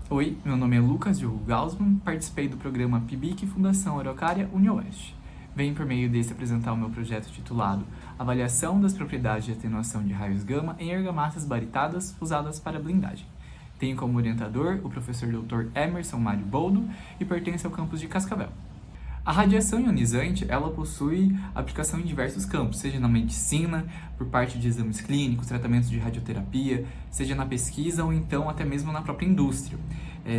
Oi, meu nome é Lucas Diogo Gaussmann, participei do programa PIBIC Fundação Araucária UniOeste. Venho por meio desse apresentar o meu projeto titulado Avaliação das propriedades de atenuação de raios gama em argamassas baritadas usadas para blindagem. Tenho como orientador o professor Dr. Emerson Mário Boldo e pertence ao campus de Cascavel. A radiação ionizante, ela possui aplicação em diversos campos, seja na medicina, por parte de exames clínicos, tratamentos de radioterapia, seja na pesquisa ou então até mesmo na própria indústria.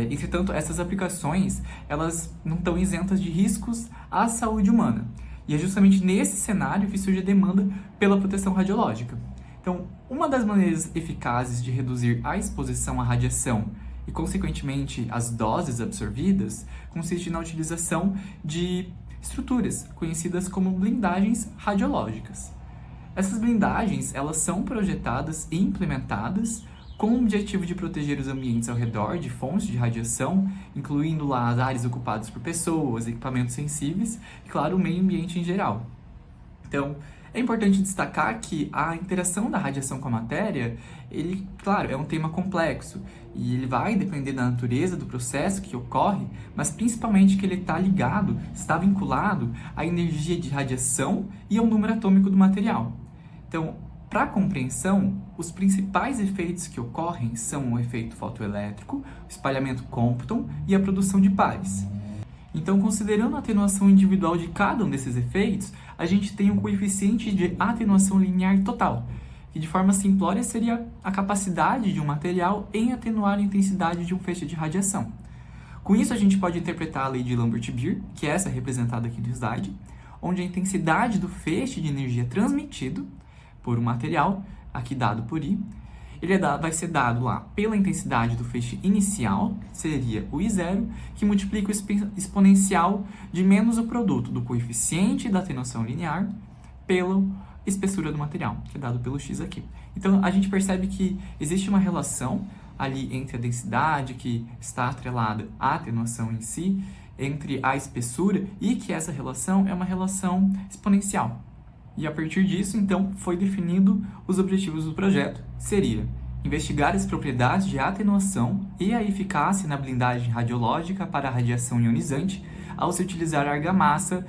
Entretanto, essas aplicações, elas não estão isentas de riscos à saúde humana. E é justamente nesse cenário que surge a demanda pela proteção radiológica. Então, uma das maneiras eficazes de reduzir a exposição à radiação e, consequentemente, as doses absorvidas, consiste na utilização de estruturas conhecidas como blindagens radiológicas. Essas blindagens, elas são projetadas e implementadas com o objetivo de proteger os ambientes ao redor de fontes de radiação, incluindo lá as áreas ocupadas por pessoas, equipamentos sensíveis e, claro, o meio ambiente em geral. Então, é importante destacar que a interação da radiação com a matéria, ele, claro, é um tema complexo e ele vai depender da natureza do processo que ocorre, mas principalmente que ele está vinculado à energia de radiação e ao número atômico do material. Então, para a compreensão, os principais efeitos que ocorrem são o efeito fotoelétrico, o espalhamento Compton e a produção de pares. Então, considerando a atenuação individual de cada um desses efeitos, a gente tem um coeficiente de atenuação linear total, que de forma simplória seria a capacidade de um material em atenuar a intensidade de um feixe de radiação. Com isso, a gente pode interpretar a lei de Lambert-Beer, que é essa representada aqui no slide, onde a intensidade do feixe de energia transmitido por um material, aqui dado por I, vai ser dado lá pela intensidade do feixe inicial, seria o I0, que multiplica o exponencial de menos o produto do coeficiente da atenuação linear pela espessura do material, que é dado pelo X aqui. Então, a gente percebe que existe uma relação ali entre a densidade, que está atrelada à atenuação em si, entre a espessura, e que essa relação é uma relação exponencial. E a partir disso, então, foi definido os objetivos do projeto. Seria investigar as propriedades de atenuação e a eficácia na blindagem radiológica para a radiação ionizante ao se utilizar argamassa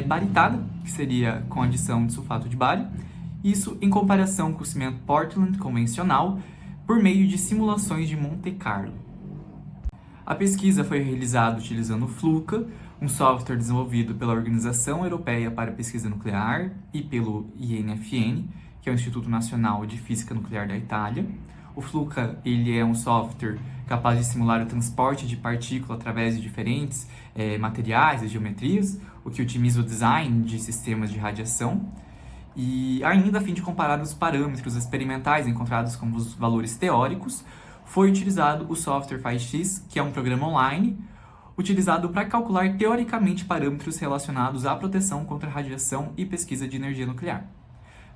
baritada, que seria com adição de sulfato de bário, isso em comparação com o cimento Portland convencional, por meio de simulações de Monte Carlo. A pesquisa foi realizada utilizando o FLUCA, um software desenvolvido pela Organização Europeia para a Pesquisa Nuclear e pelo INFN, que é o Instituto Nacional de Física Nuclear da Itália. O FLUCA ele é um software capaz de simular o transporte de partícula através de diferentes materiais e geometrias, o que otimiza o design de sistemas de radiação. E ainda a fim de comparar os parâmetros experimentais encontrados com os valores teóricos, foi utilizado o software PHYX, que é um programa online, utilizado para calcular teoricamente parâmetros relacionados à proteção contra a radiação e pesquisa de energia nuclear.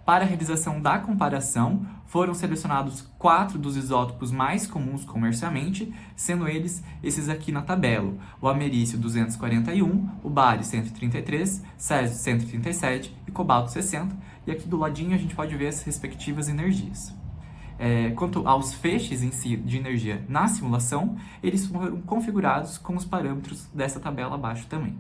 Para a realização da comparação, foram selecionados 4 dos isótopos mais comuns comercialmente, sendo eles esses aqui na tabela: o americio 241, o bário 133, césio 137 e cobalto 60, e aqui do ladinho a gente pode ver as respectivas energias. Quanto aos feixes em si de energia na simulação, eles foram configurados com os parâmetros dessa tabela abaixo também.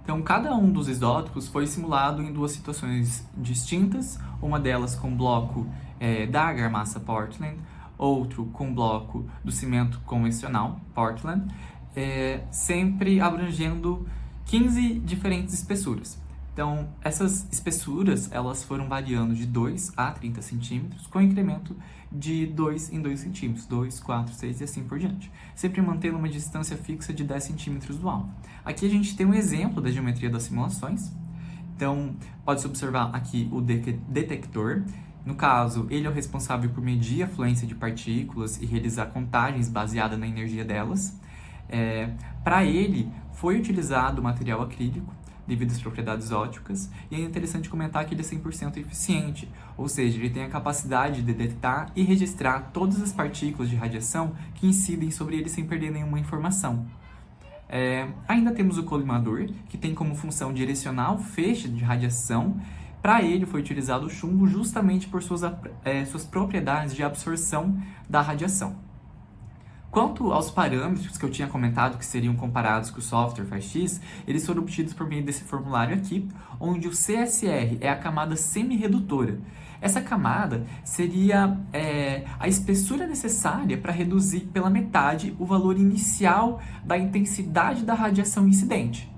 Então, cada um dos isótopos foi simulado em 2 situações distintas, uma delas com bloco da argamassa Portland, outro com bloco do cimento convencional Portland, sempre abrangendo 15 diferentes espessuras. Então, essas espessuras elas foram variando de 2 a 30 centímetros, com incremento de 2 em 2 centímetros, 2, 4, 6 e assim por diante, sempre mantendo uma distância fixa de 10 centímetros do alvo. Aqui a gente tem um exemplo da geometria das simulações. Então, pode-se observar aqui o detector. No caso, ele é o responsável por medir a fluência de partículas e realizar contagens baseadas na energia delas. Para ele, foi utilizado material acrílico, devido às propriedades ópticas, e é interessante comentar que ele é 100% eficiente, ou seja, ele tem a capacidade de detectar e registrar todas as partículas de radiação que incidem sobre ele sem perder nenhuma informação. Ainda temos o colimador, que tem como função direcionar o feixe de radiação. Para ele foi utilizado o chumbo justamente por suas propriedades de absorção da radiação. Quanto aos parâmetros que eu tinha comentado que seriam comparados com o software faz-X, eles foram obtidos por meio desse formulário aqui, onde o CSR é a camada semi-redutora. Essa camada seria a espessura necessária para reduzir pela metade o valor inicial da intensidade da radiação incidente.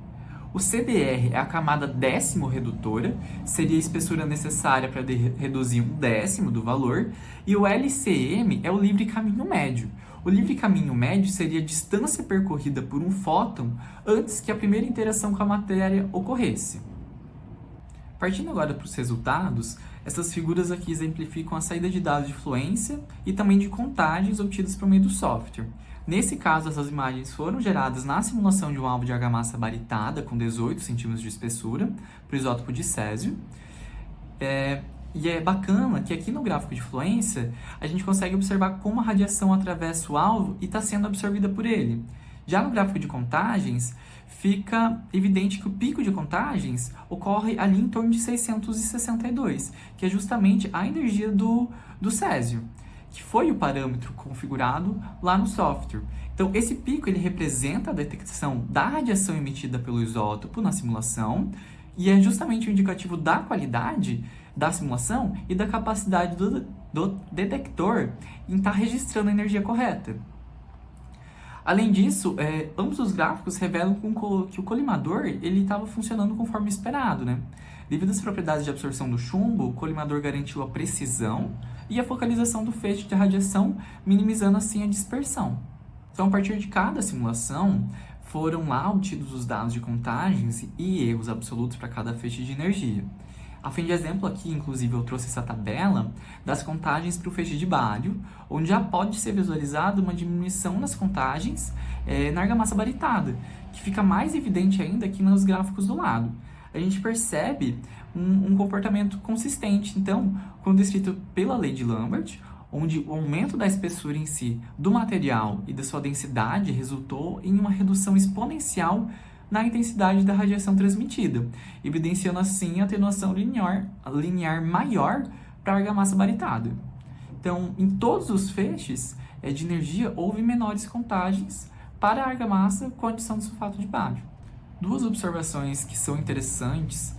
O CDR é a camada décimo-redutora, seria a espessura necessária para reduzir 1/10 do valor, e o LCM é o livre caminho médio. O livre caminho médio seria a distância percorrida por um fóton antes que a primeira interação com a matéria ocorresse. Partindo agora para os resultados, essas figuras aqui exemplificam a saída de dados de fluência e também de contagens obtidas por meio do software. Nesse caso, essas imagens foram geradas na simulação de um alvo de argamassa baritada com 18 centímetros de espessura para o isótopo de césio. E é bacana que aqui no gráfico de fluência a gente consegue observar como a radiação atravessa o alvo e está sendo absorvida por ele. Já no gráfico de contagens, fica evidente que o pico de contagens ocorre ali em torno de 662, que é justamente a energia do césio, que foi o parâmetro configurado lá no software. Então, esse pico ele representa a detecção da radiação emitida pelo isótopo na simulação e é justamente o indicativo da qualidade da simulação e da capacidade do detector em estar registrando a energia correta. Além disso, ambos os gráficos revelam que o colimador estava funcionando conforme esperado, né? Devido às propriedades de absorção do chumbo, o colimador garantiu a precisão e a focalização do feixe de radiação, minimizando assim a dispersão. Então, a partir de cada simulação, foram lá obtidos os dados de contagens e erros absolutos para cada feixe de energia. A fim de exemplo aqui, inclusive, eu trouxe essa tabela das contagens para o feixe de bário, onde já pode ser visualizada uma diminuição nas contagens na argamassa baritada, que fica mais evidente ainda aqui nos gráficos do lado. A gente percebe um comportamento consistente, então, quando descrito pela lei de Lambert, onde o aumento da espessura em si do material e da sua densidade resultou em uma redução exponencial na intensidade da radiação transmitida, evidenciando assim a atenuação linear maior para a argamassa baritada. Então, em todos os feixes de energia, houve menores contagens para a argamassa com adição de sulfato de bário. Duas observações que são interessantes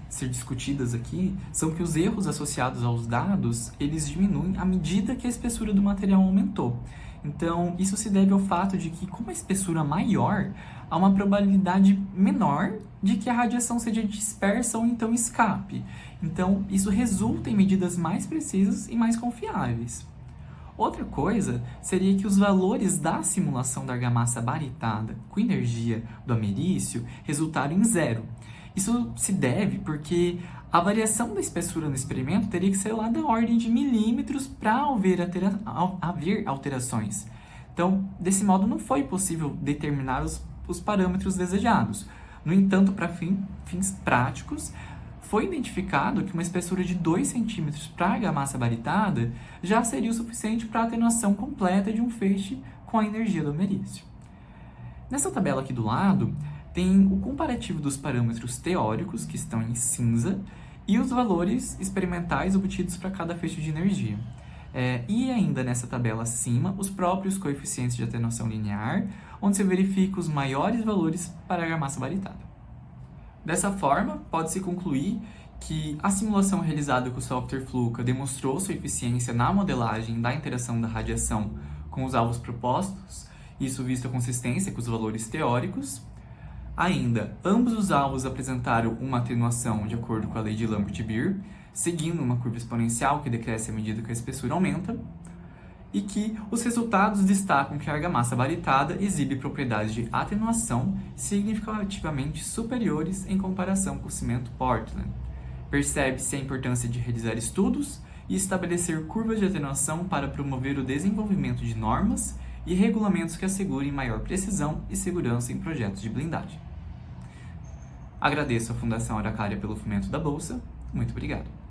ser discutidas aqui são que os erros associados aos dados, eles diminuem à medida que a espessura do material aumentou. Então, isso se deve ao fato de que, com uma espessura maior, há uma probabilidade menor de que a radiação seja dispersa ou então escape. Então, isso resulta em medidas mais precisas e mais confiáveis. Outra coisa seria que os valores da simulação da argamassa baritada com energia do americio resultaram em zero. Isso se deve porque a variação da espessura no experimento teria que ser lá da ordem de milímetros para haver alterações. Então, desse modo, não foi possível determinar os parâmetros desejados. No entanto, para fins práticos, foi identificado que uma espessura de 2 centímetros para a argamassa baritada já seria o suficiente para a atenuação completa de um feixe com a energia do americio. Nessa tabela aqui do lado, tem o comparativo dos parâmetros teóricos, que estão em cinza, e os valores experimentais obtidos para cada feixe de energia. E ainda nessa tabela acima, os próprios coeficientes de atenuação linear, onde se verifica os maiores valores para a argamassa baritada. Dessa forma, pode-se concluir que a simulação realizada com o software Fluca demonstrou sua eficiência na modelagem da interação da radiação com os alvos propostos, isso visto a consistência com os valores teóricos. Ainda, ambos os alvos apresentaram uma atenuação de acordo com a lei de Lambert-Beer, seguindo uma curva exponencial que decresce à medida que a espessura aumenta, e que os resultados destacam que a argamassa baritada exibe propriedades de atenuação significativamente superiores em comparação com o cimento Portland. Percebe-se a importância de realizar estudos e estabelecer curvas de atenuação para promover o desenvolvimento de normas e regulamentos que assegurem maior precisão e segurança em projetos de blindagem. Agradeço à Fundação Araucária pelo fomento da Bolsa. Muito obrigado.